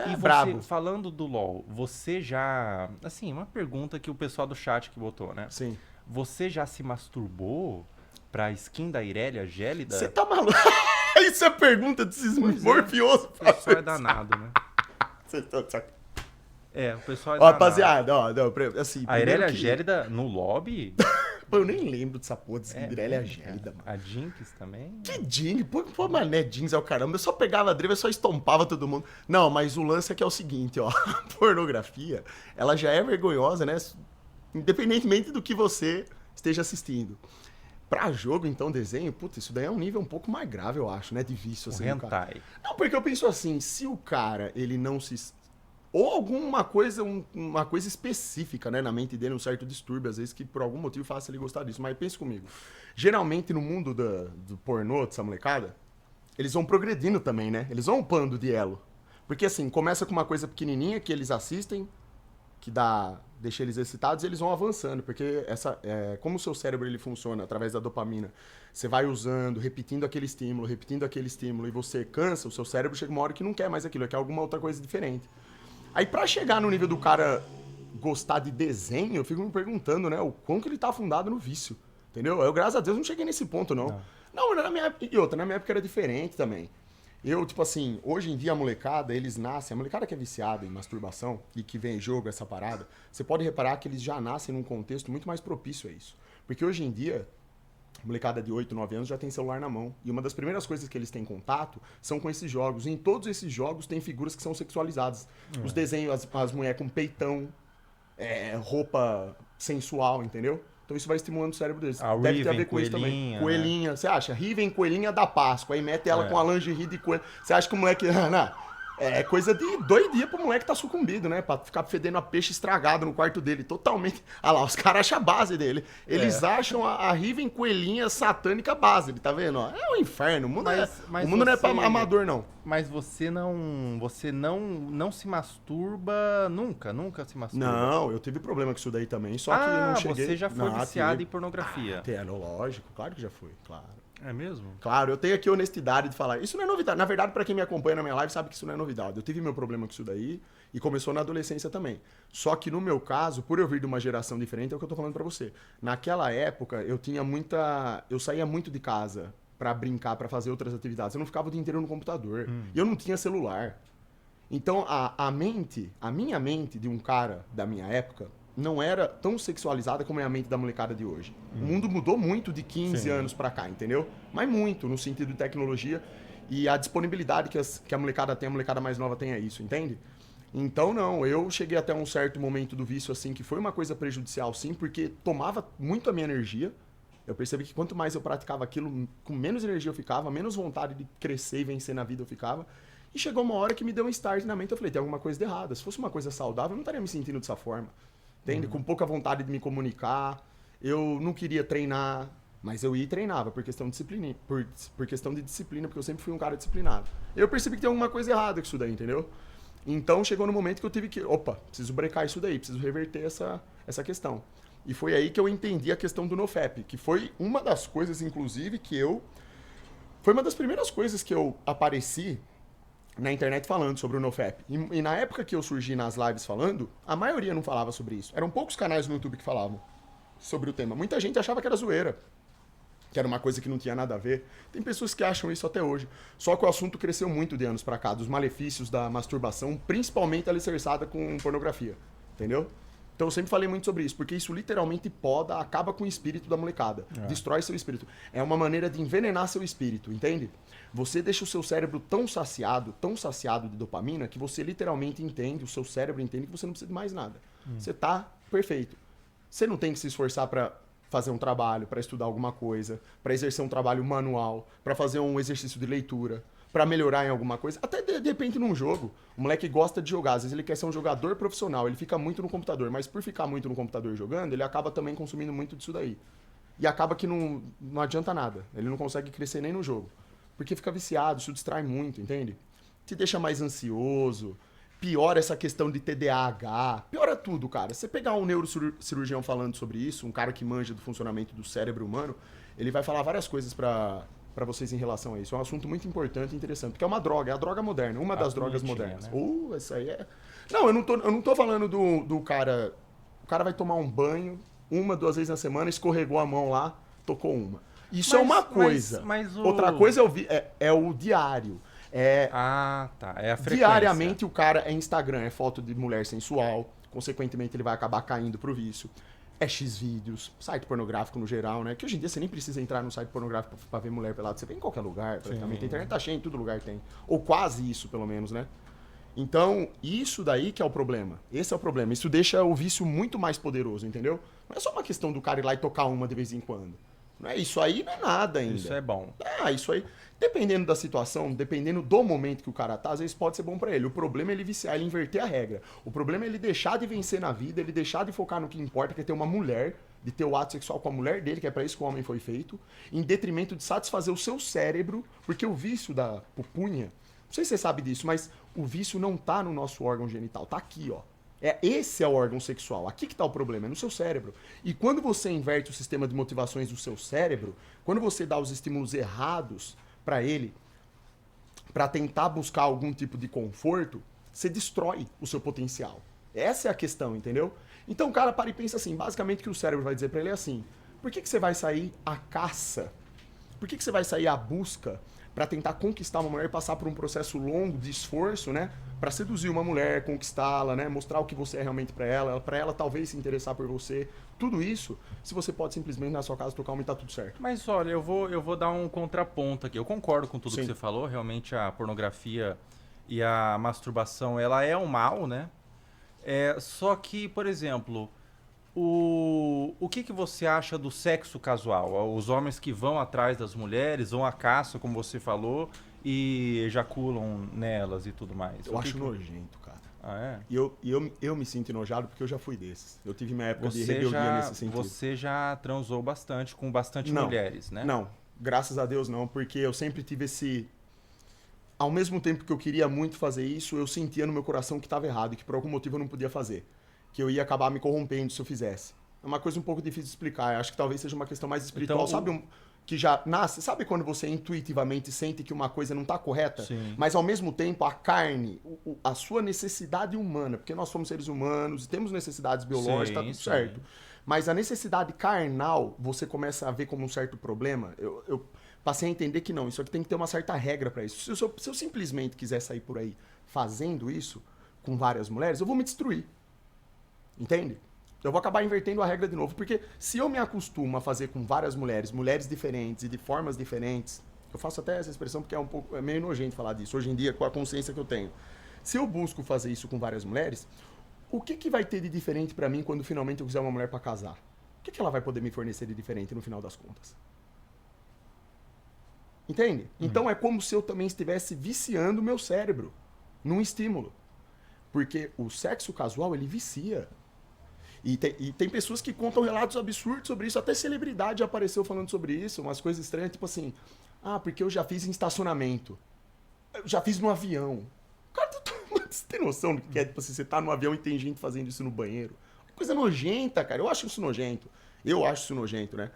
Você é E brabo. falando do LoL, você já... Assim, uma pergunta que o pessoal do chat que botou, né? Sim. Você já se masturbou pra skin da Irelia Você Gélida? tá maluco? Isso é pergunta desses Pois é, morfiosos. o pessoal é danado, né? Vocês estão de sac- É, o pessoal é Ó, danado. rapaziada, ó, não, assim, A primeiro Irelia que... Gélida no lobby? Pô, eu nem lembro dessa porra desse É Irelia mesmo, cara. gélida, mano. A Jinx também? Que Jinx? Pô, mané, Jinx é o caramba. Eu só pegava a Driva e só estompava todo mundo. Não, mas o lance é que é o seguinte, ó. A pornografia, ela já é vergonhosa, né? Independentemente do que você esteja assistindo. Pra jogo, então, desenho, puta, isso daí é um nível um pouco mais grave, eu acho, né? De vício, O assim. do cara. hentai. Não, porque eu penso assim, se o cara, ele não se... Ou alguma coisa, uma coisa específica, né, na mente dele, um certo distúrbio, às vezes, que por algum motivo faça ele gostar disso. Mas pense comigo. Geralmente, no mundo do pornô, dessa molecada, eles vão progredindo também, né? Eles vão upando de elo. Porque, assim, começa com uma coisa pequenininha que eles assistem, que deixa eles excitados, e eles vão avançando, porque como o seu cérebro ele funciona através da dopamina, você vai usando, repetindo aquele estímulo, e você cansa, o seu cérebro chega uma hora que não quer mais aquilo, quer alguma outra coisa diferente. Aí pra chegar no nível do cara gostar de desenho, eu fico me perguntando, né, o quão que ele tá afundado no vício, entendeu? Eu, graças a Deus, não cheguei nesse ponto, não. Não, na minha época era diferente também. Eu, tipo assim, hoje em dia a molecada, eles nascem, a molecada que é viciada em masturbação e que vem em jogo essa parada, você pode reparar que eles já nascem num contexto muito mais propício a isso. Porque hoje em dia, a molecada de 8, 9 anos já tem celular na mão. E uma das primeiras coisas que eles têm contato são com esses jogos. E em todos esses jogos tem figuras que são sexualizadas. Os desenhos, as mulheres com peitão, roupa sensual, entendeu? Então isso vai estimulando o cérebro deles. A Deve ter a Riven, ver com isso também. coelhinha, né? Coelhinha, você acha? Riven, coelhinha da Páscoa. Aí mete ela É. com a lingerie de coelho. Você acha que o moleque... Não. É coisa de 2 dias pro moleque tá sucumbido, né? Pra ficar fedendo a peixe estragado no quarto dele. Totalmente. Ah lá, os caras acham a base dele. Eles acham a Riven coelhinha satânica base, tá vendo? Ó, é um inferno. O mundo, Mas o mundo não é pra você- amador, não. Mas você não se masturba nunca? Nunca se masturba? Não, eu tive problema com isso daí também, só que eu não cheguei... você já foi Não, viciado tive. em pornografia. Lógico, claro que já foi, claro. É mesmo? Claro, eu tenho aqui honestidade de falar. Isso não é novidade. Na verdade, pra quem me acompanha na minha live sabe que isso não é novidade. Eu tive meu problema com isso daí e começou na adolescência também. Só que no meu caso, por eu vir de uma geração diferente, é o que eu tô falando pra você. Naquela época, eu saía muito de casa pra brincar, pra fazer outras atividades. Eu não ficava o dia inteiro no computador. E eu não tinha celular. Então, a minha mente de um cara da minha época não era tão sexualizada como é a mente da molecada de hoje. O mundo mudou muito de 15 Sim. anos pra cá, entendeu? Mas muito, no sentido de tecnologia. E a disponibilidade que a molecada tem, a molecada mais nova tem é isso, entende? Então, não, eu cheguei até um certo momento do vício, assim, que foi uma coisa prejudicial, sim, porque tomava muito a minha energia. Eu percebi que quanto mais eu praticava aquilo, com menos energia eu ficava, menos vontade de crescer e vencer na vida eu ficava. E chegou uma hora que me deu um start na mente, eu falei, tem alguma coisa de errada. Se fosse uma coisa saudável, eu não estaria me sentindo dessa forma. Entende? Com pouca vontade de me comunicar, eu não queria treinar, mas eu ia e treinava por questão de disciplina, por questão de disciplina, porque eu sempre fui um cara disciplinado. Eu percebi que tem alguma coisa errada com isso daí, entendeu? Então chegou no momento que eu tive que, preciso brecar isso daí, preciso reverter essa questão. E foi aí que eu entendi a questão do NoFap, que foi uma das coisas, inclusive, foi uma das primeiras coisas que eu apareci na internet falando sobre o NoFap. E na época que eu surgi nas lives falando, a maioria não falava sobre isso. Eram poucos canais no YouTube que falavam sobre o tema. Muita gente achava que era zoeira, que era uma coisa que não tinha nada a ver. Tem pessoas que acham isso até hoje. Só que o assunto cresceu muito de anos pra cá, dos malefícios da masturbação, principalmente alicerçada com pornografia. Entendeu? Então eu sempre falei muito sobre isso, porque isso literalmente poda, acaba com o espírito da molecada. Destrói seu espírito. É uma maneira de envenenar seu espírito, entende? Você deixa o seu cérebro tão saciado de dopamina, que você literalmente entende, o seu cérebro entende que você não precisa de mais nada. Você tá perfeito. Você não tem que se esforçar pra fazer um trabalho, pra estudar alguma coisa, pra exercer um trabalho manual, pra fazer um exercício de leitura, pra melhorar em alguma coisa. Até de repente num jogo, o moleque gosta de jogar, às vezes ele quer ser um jogador profissional, ele fica muito no computador, mas por ficar muito no computador jogando, ele acaba também consumindo muito disso daí. E acaba que não adianta nada, ele não consegue crescer nem no jogo. Porque fica viciado, isso distrai muito, entende? Te deixa mais ansioso, piora essa questão de TDAH, piora tudo, cara. Você pegar um neurocirurgião falando sobre isso, um cara que manja do funcionamento do cérebro humano, ele vai falar várias coisas pra pra vocês em relação a isso. É um assunto muito importante e interessante, porque é uma droga, é a droga moderna, uma das drogas modernas. Né? Isso aí é... Não, eu não tô falando do cara... O cara vai tomar um banho 1, 2 vezes na semana, escorregou a mão lá, tocou uma. Isso é uma coisa. Outra coisa é o diário. Ah, tá. É a frequência. Diariamente o cara é Instagram, é foto de mulher sensual, consequentemente ele vai acabar caindo pro vício. É Xvideos, site pornográfico no geral, né? Que hoje em dia você nem precisa entrar no site pornográfico pra ver mulher pelada, você vê em qualquer lugar, praticamente. A internet tá cheia, em todo lugar tem. Ou quase isso, pelo menos, né? Então, isso daí que é o problema. Esse é o problema. Isso deixa o vício muito mais poderoso, entendeu? Não é só uma questão do cara ir lá e tocar uma de vez em quando. Não é isso aí, não é nada ainda. Isso é bom. Isso aí, dependendo da situação, dependendo do momento que o cara tá, às vezes pode ser bom pra ele. O problema é ele viciar, ele inverter a regra. O problema é ele deixar de vencer na vida, ele deixar de focar no que importa, que é ter uma mulher, de ter o ato sexual com a mulher dele, que é pra isso que o homem foi feito, em detrimento de satisfazer o seu cérebro, porque o vício da pupunha, não sei se você sabe disso, mas o vício não tá no nosso órgão genital, tá aqui, ó. Esse é o órgão sexual. Aqui que tá o problema, é no seu cérebro. E quando você inverte o sistema de motivações do seu cérebro, quando você dá os estímulos errados pra ele, pra tentar buscar algum tipo de conforto, você destrói o seu potencial. Essa é a questão, entendeu? Então o cara para e pensa assim, basicamente o que o cérebro vai dizer pra ele é assim, por que você vai sair à caça? Por que você vai sair à busca para tentar conquistar uma mulher e passar por um processo longo de esforço, né? Para seduzir uma mulher, conquistá-la, né? Mostrar o que você é realmente para ela talvez se interessar por você. Tudo isso, se você pode simplesmente na sua casa tocar uma e tá tudo certo. Mas olha, eu vou dar um contraponto aqui. Eu concordo com tudo Sim. que você falou. Realmente a pornografia e a masturbação, ela é um mal, né? Só que, por exemplo, o que você acha do sexo casual? Os homens que vão atrás das mulheres, vão à caça, como você falou, e ejaculam nelas e tudo mais. Eu acho nojento, cara. Ah, é? E eu me sinto enojado porque eu já fui desses. Eu tive minha época de rebeldia nesse sentido. Você já transou bastante com bastante mulheres, né? Não, graças a Deus não, porque eu sempre tive esse... Ao mesmo tempo que eu queria muito fazer isso, eu sentia no meu coração que estava errado e que por algum motivo eu não podia fazer. Que eu ia acabar me corrompendo se eu fizesse. É uma coisa um pouco difícil de explicar. Eu acho que talvez seja uma questão mais espiritual. Então, Que já nasce? Sabe quando você intuitivamente sente que uma coisa não está correta? Sim. Mas ao mesmo tempo a carne, a sua necessidade humana, porque nós somos seres humanos e temos necessidades biológicas, tá tudo certo. Mas a necessidade carnal, você começa a ver como um certo problema. Eu passei a entender que não, isso aqui tem que ter uma certa regra para isso. Se eu simplesmente quiser sair por aí fazendo isso com várias mulheres, eu vou me destruir. Entende? Eu vou acabar invertendo a regra de novo, porque se eu me acostumo a fazer com várias mulheres diferentes e de formas diferentes, eu faço até essa expressão porque é meio nojento falar disso, hoje em dia, com a consciência que eu tenho. Se eu busco fazer isso com várias mulheres, o que vai ter de diferente pra mim quando finalmente eu quiser uma mulher pra casar? O que ela vai poder me fornecer de diferente no final das contas? Entende? Então é como se eu também estivesse viciando o meu cérebro num estímulo. Porque o sexo casual, ele vicia. E tem pessoas que contam relatos absurdos sobre isso. Até celebridade já apareceu falando sobre isso. Umas coisas estranhas, tipo assim... Ah, porque eu já fiz em estacionamento. Eu já fiz no avião. Cara, você tem noção do que é? Tipo assim, você tá no avião e tem gente fazendo isso no banheiro. Coisa nojenta, cara. Eu acho isso nojento. Eu acho isso nojento, né?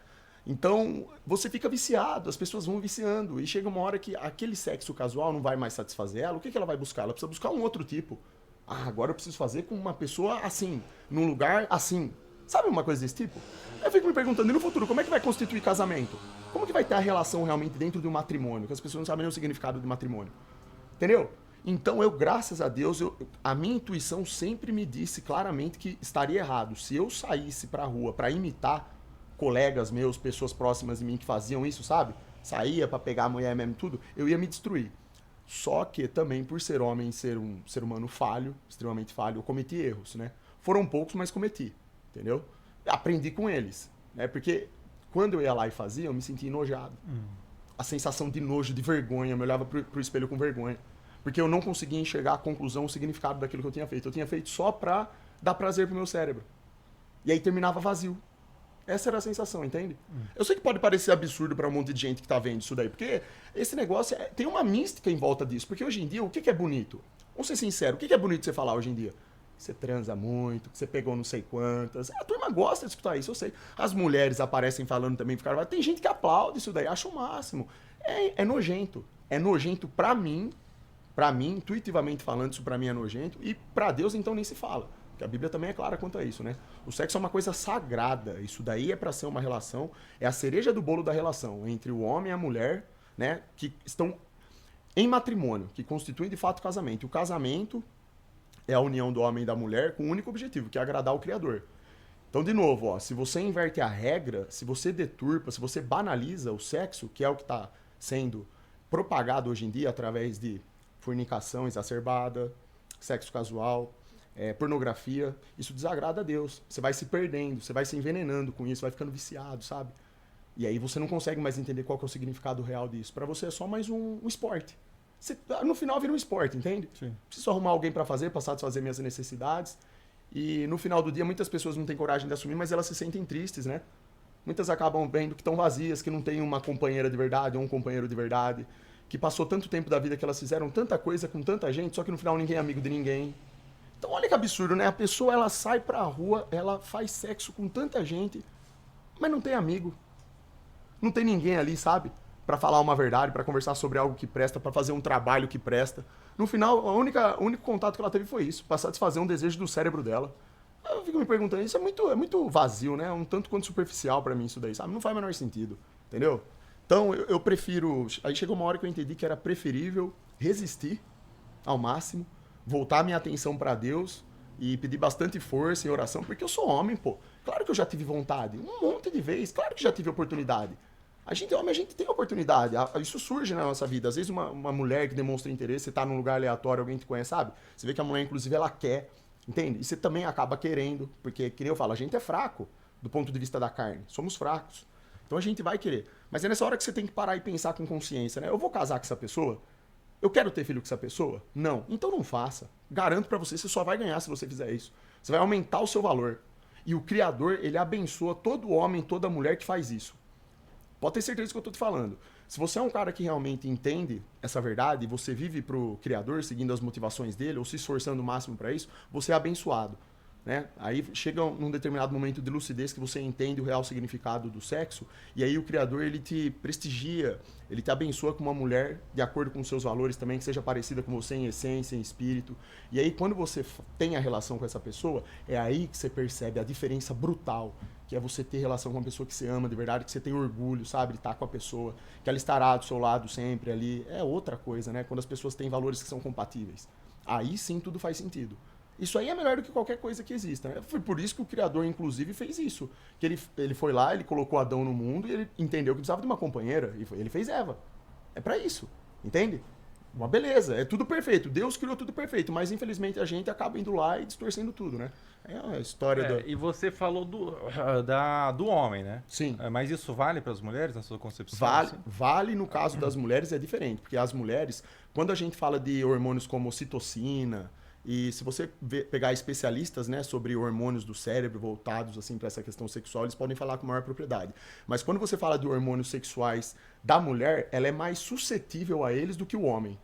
Então, você fica viciado. As pessoas vão viciando. E chega uma hora que aquele sexo casual não vai mais satisfazer ela. O que ela vai buscar? Ela precisa buscar um outro tipo. Ah, agora eu preciso fazer com uma pessoa assim, num lugar assim. Sabe uma coisa desse tipo? Eu fico me perguntando, e no futuro, como é que vai constituir casamento? Como que vai ter a relação realmente dentro de um matrimônio? Que as pessoas não sabem nem o significado de matrimônio. Entendeu? Então, graças a Deus, a minha intuição sempre me disse claramente que estaria errado. Se eu saísse pra rua pra imitar colegas meus, pessoas próximas de mim que faziam isso, sabe? Saía pra pegar a mulher mesmo, tudo, eu ia me destruir. Só que também, por ser homem e ser um ser humano falho, extremamente falho, eu cometi erros, né? Foram poucos, mas cometi, entendeu? Aprendi com eles, né? Porque quando eu ia lá e fazia, eu me sentia enojado. A sensação de nojo, de vergonha, eu me olhava pro espelho com vergonha. Porque eu não conseguia enxergar a conclusão, o significado daquilo que eu tinha feito. Eu tinha feito só pra dar prazer pro meu cérebro. E aí terminava vazio. Essa era a sensação, entende? Eu sei que pode parecer absurdo pra um monte de gente que tá vendo isso daí, porque esse negócio tem uma mística em volta disso. Porque hoje em dia, o que é bonito? Vamos ser sinceros, o que é bonito você falar hoje em dia? que você transa muito, que você pegou não sei quantas. A turma gosta de escutar isso, eu sei. As mulheres aparecem falando também, ficaram, tem gente que aplaude isso daí, acha o máximo. É nojento. É nojento pra mim, intuitivamente falando, isso pra mim é nojento, e pra Deus então nem se fala. Porque a Bíblia também é clara quanto a isso, né? O sexo é uma coisa sagrada, isso daí é pra ser uma relação, é a cereja do bolo da relação entre o homem e a mulher, né? Que estão em matrimônio, que constituem de fato o casamento. O casamento é a união do homem e da mulher com um único objetivo, que é agradar o Criador. Então, de novo, ó, se você inverte a regra, se você deturpa, se você banaliza o sexo, que é o que está sendo propagado hoje em dia através de fornicação exacerbada, sexo casual, pornografia, isso desagrada a Deus. Você vai se perdendo, você vai se envenenando com isso, vai ficando viciado, sabe? E aí você não consegue mais entender qual que é o significado real disso. Para você é só mais um esporte. Você, no final vira um esporte, entende? Sim. Preciso arrumar alguém para fazer, para satisfazer minhas necessidades. E no final do dia muitas pessoas não têm coragem de assumir, mas elas se sentem tristes, né? Muitas acabam vendo que estão vazias, que não tem uma companheira de verdade ou um companheiro de verdade, que passou tanto tempo da vida que elas fizeram tanta coisa com tanta gente, só que no final ninguém é amigo de ninguém. Então olha que absurdo, né? A pessoa ela sai pra rua, ela faz sexo com tanta gente, mas não tem amigo. Não tem ninguém ali, sabe? Pra falar uma verdade, pra conversar sobre algo que presta, pra fazer um trabalho que presta. No final, o único contato que ela teve foi isso, pra satisfazer um desejo do cérebro dela. Eu fico me perguntando, isso é muito vazio, né? Um tanto quanto superficial pra mim isso daí, sabe? Não faz o menor sentido, entendeu? Então, eu prefiro... Aí chegou uma hora que eu entendi que era preferível resistir ao máximo, voltar minha atenção pra Deus e pedir bastante força em oração, porque eu sou homem, pô. Claro que eu já tive vontade, um monte de vezes, claro que já tive oportunidade. A gente é homem, a gente tem oportunidade. Isso surge na nossa vida. Às vezes uma mulher que demonstra interesse, você tá num lugar aleatório, alguém te conhece, sabe? Você vê que a mulher, inclusive, ela quer, entende? E você também acaba querendo, porque, que nem eu falo, a gente é fraco do ponto de vista da carne. Somos fracos. Então a gente vai querer. Mas é nessa hora que você tem que parar e pensar com consciência, né? Eu vou casar com essa pessoa? Eu quero ter filho com essa pessoa? Não. Então não faça. Garanto pra você, você só vai ganhar se você fizer isso. Você vai aumentar o seu valor. E o Criador, ele abençoa todo homem, toda mulher que faz isso. Pode ter certeza do que eu tô te falando. Se você é um cara que realmente entende essa verdade e você vive pro Criador, seguindo as motivações dele, ou se esforçando o máximo para isso, você é abençoado. Né? Aí chega num determinado momento de lucidez que você entende o real significado do sexo, e aí o Criador ele te prestigia, ele te abençoa com uma mulher de acordo com os seus valores também, que seja parecida com você em essência, em espírito. E aí quando você tem a relação com essa pessoa, é aí que você percebe a diferença brutal, que é você ter relação com uma pessoa que você ama de verdade, que você tem orgulho, sabe, de estar com a pessoa, que ela estará do seu lado sempre ali. É outra coisa, né? Quando as pessoas têm valores que são compatíveis. Aí sim tudo faz sentido. Isso aí é melhor do que qualquer coisa que exista, né? Foi por isso que o Criador, inclusive, fez isso. Que ele foi lá, ele colocou Adão no mundo e ele entendeu que precisava de uma companheira. E ele fez Eva. É pra isso, entende? Uma beleza, é tudo perfeito. Deus criou tudo perfeito, mas infelizmente a gente acaba indo lá e distorcendo tudo, né? É a história E você falou do homem, né? Sim. Mas isso vale para as mulheres, na sua concepção? Vale, Assim? vale no caso das mulheres é diferente, porque as mulheres, quando a gente fala de hormônios como ocitocina, e se você pegar especialistas, né, sobre hormônios do cérebro voltados assim para essa questão sexual, eles podem falar com maior propriedade. Mas quando você fala de hormônios sexuais da mulher, ela é mais suscetível a eles do que o homem.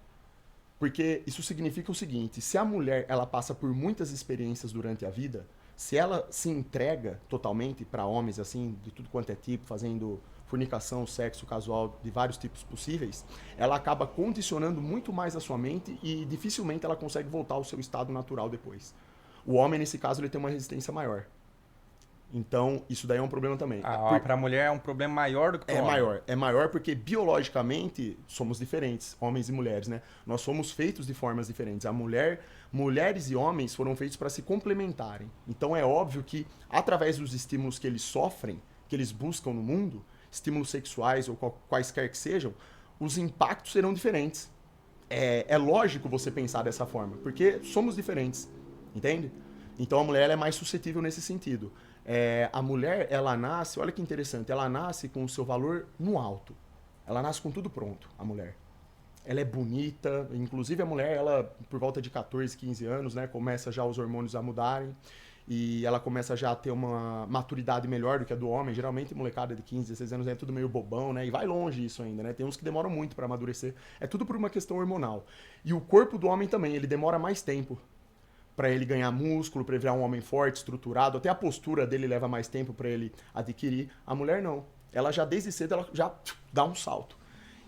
Porque isso significa o seguinte, se a mulher ela passa por muitas experiências durante a vida, se ela se entrega totalmente para homens assim, de tudo quanto é tipo, fazendo fornicação, sexo casual de vários tipos possíveis, ela acaba condicionando muito mais a sua mente e dificilmente ela consegue voltar ao seu estado natural depois. O homem, nesse caso, ele tem uma resistência maior. Então, isso daí é um problema também. Para a mulher é um problema maior do que para o homem. É maior porque biologicamente somos diferentes, homens e mulheres, né? Nós somos feitos de formas diferentes. Mulheres e homens foram feitos para se complementarem. Então é óbvio que através dos estímulos que eles sofrem, que eles buscam no mundo, estímulos sexuais ou quaisquer que sejam, os impactos serão diferentes. É lógico você pensar dessa forma, porque somos diferentes, entende? Então a mulher ela é mais suscetível nesse sentido. A mulher, ela nasce, olha que interessante, ela nasce com o seu valor no alto. Ela nasce com tudo pronto, a mulher. Ela é bonita, inclusive a mulher, ela por volta de 14, 15 anos, né, começa já os hormônios a mudarem e ela começa já a ter uma maturidade melhor do que a do homem. Geralmente molecada de 15, 16 anos é tudo meio bobão, né, e vai longe isso ainda, né, tem uns que demoram muito para amadurecer. É tudo por uma questão hormonal. E o corpo do homem também, ele demora mais tempo para ele ganhar músculo, para ele virar um homem forte, estruturado, até a postura dele leva mais tempo para ele adquirir. A mulher não. Ela já desde cedo ela já dá um salto.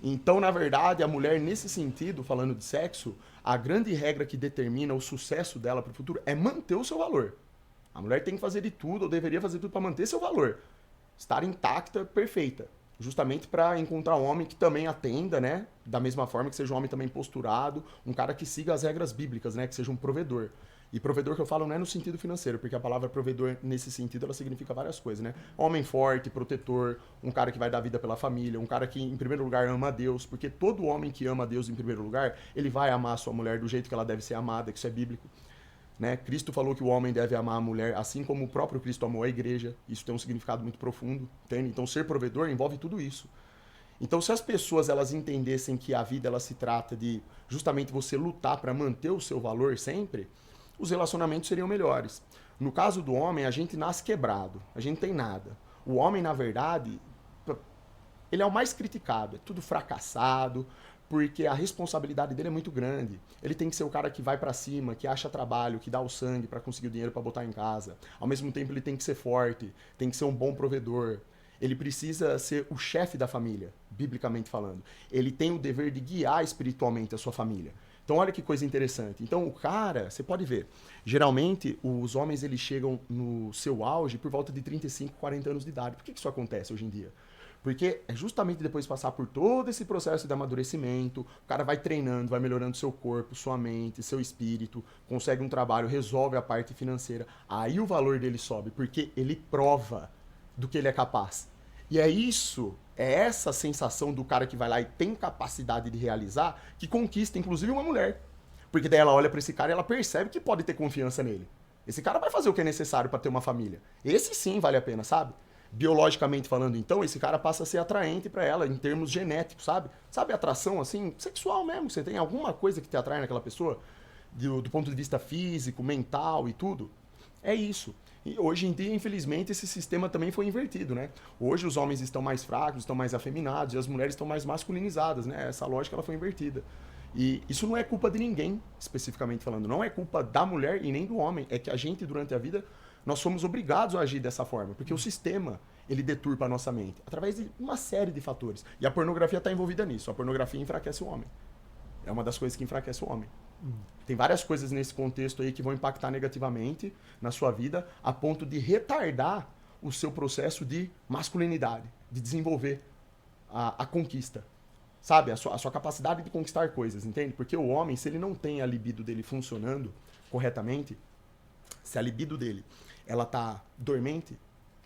Então, na verdade, a mulher nesse sentido, falando de sexo, a grande regra que determina o sucesso dela para o futuro é manter o seu valor. A mulher tem que fazer de tudo, ou deveria fazer tudo para manter seu valor. Estar intacta, perfeita. Justamente para encontrar um homem que também atenda, né? Da mesma forma que seja um homem também posturado, um cara que siga as regras bíblicas, né? Que seja um provedor. E provedor que eu falo não é no sentido financeiro, porque a palavra provedor, nesse sentido, ela significa várias coisas, né? Homem forte, protetor, um cara que vai dar vida pela família, um cara que, em primeiro lugar, ama a Deus, porque todo homem que ama a Deus, em primeiro lugar, ele vai amar a sua mulher do jeito que ela deve ser amada, que isso é bíblico. Né? Cristo falou que o homem deve amar a mulher assim como o próprio Cristo amou a igreja. Isso tem um significado muito profundo, entende? Então, ser provedor envolve tudo isso. Então, se as pessoas elas entendessem que a vida ela se trata de justamente você lutar para manter o seu valor sempre, os relacionamentos seriam melhores. No caso do homem, a gente nasce quebrado, a gente tem nada. O homem, na verdade, ele é o mais criticado, é tudo fracassado, porque a responsabilidade dele é muito grande. Ele tem que ser o cara que vai pra cima, que acha trabalho, que dá o sangue pra conseguir o dinheiro pra botar em casa. Ao mesmo tempo, ele tem que ser forte, tem que ser um bom provedor. Ele precisa ser o chefe da família, biblicamente falando. Ele tem o dever de guiar espiritualmente a sua família. Então, olha que coisa interessante. Então, o cara, você pode ver, geralmente, os homens eles chegam no seu auge por volta de 35, 40 anos de idade. Por que isso acontece hoje em dia? Porque é justamente depois de passar por todo esse processo de amadurecimento, o cara vai treinando, vai melhorando seu corpo, sua mente, seu espírito, consegue um trabalho, resolve a parte financeira. Aí o valor dele sobe, porque ele prova do que ele é capaz. E é isso, é essa sensação do cara que vai lá e tem capacidade de realizar, que conquista inclusive uma mulher. Porque daí ela olha pra esse cara e ela percebe que pode ter confiança nele. Esse cara vai fazer o que é necessário pra ter uma família. Esse sim vale a pena, sabe? Biologicamente falando, então, esse cara passa a ser atraente pra ela em termos genéticos, sabe? Sabe, atração, assim, sexual mesmo. Você tem alguma coisa que te atrai naquela pessoa, do ponto de vista físico, mental e tudo. É isso. E hoje em dia, infelizmente, esse sistema também foi invertido, né? Hoje os homens estão mais fracos, estão mais afeminados e as mulheres estão mais masculinizadas, né? Essa lógica ela foi invertida. E isso não é culpa de ninguém, especificamente falando. Não é culpa da mulher e nem do homem. É que a gente, durante a vida, nós somos obrigados a agir dessa forma, porque o sistema, ele deturpa a nossa mente, através de uma série de fatores. E a pornografia está envolvida nisso. A pornografia enfraquece o homem. É uma das coisas que enfraquece o homem. Tem várias coisas nesse contexto aí que vão impactar negativamente na sua vida, a ponto de retardar o seu processo de masculinidade, de desenvolver a conquista. Sabe? A sua capacidade de conquistar coisas, entende? Porque o homem, se ele não tem a libido dele funcionando corretamente, se a libido dele ela tá dormente,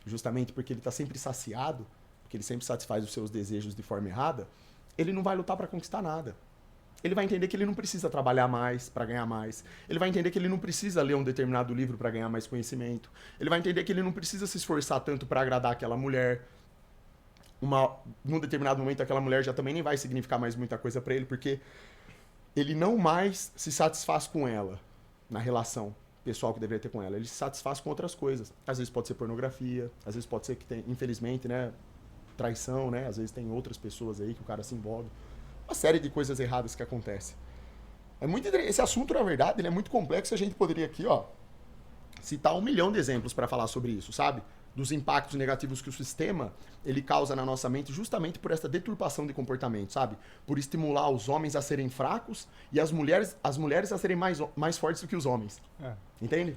justamente porque ele tá sempre saciado, porque ele sempre satisfaz os seus desejos de forma errada, ele não vai lutar para conquistar nada. Ele vai entender que ele não precisa trabalhar mais para ganhar mais. Ele vai entender que ele não precisa ler um determinado livro para ganhar mais conhecimento. Ele vai entender que ele não precisa se esforçar tanto para agradar aquela mulher. Num determinado momento, aquela mulher já também nem vai significar mais muita coisa para ele, porque ele não mais se satisfaz com ela na relação pessoal que deveria ter com ela. Ele se satisfaz com outras coisas. Às vezes pode ser pornografia, às vezes pode ser que tem, infelizmente, né, traição, né? Às vezes tem outras pessoas aí que o cara se envolve. Uma série de coisas erradas que acontecem. Esse assunto, na verdade, ele é muito complexo. A gente poderia aqui, ó, citar 1 milhão de exemplos para falar sobre isso, sabe? Dos impactos negativos que o sistema ele causa na nossa mente justamente por essa deturpação de comportamento, sabe? Por estimular os homens a serem fracos e as mulheres a serem mais fortes do que os homens. Entende?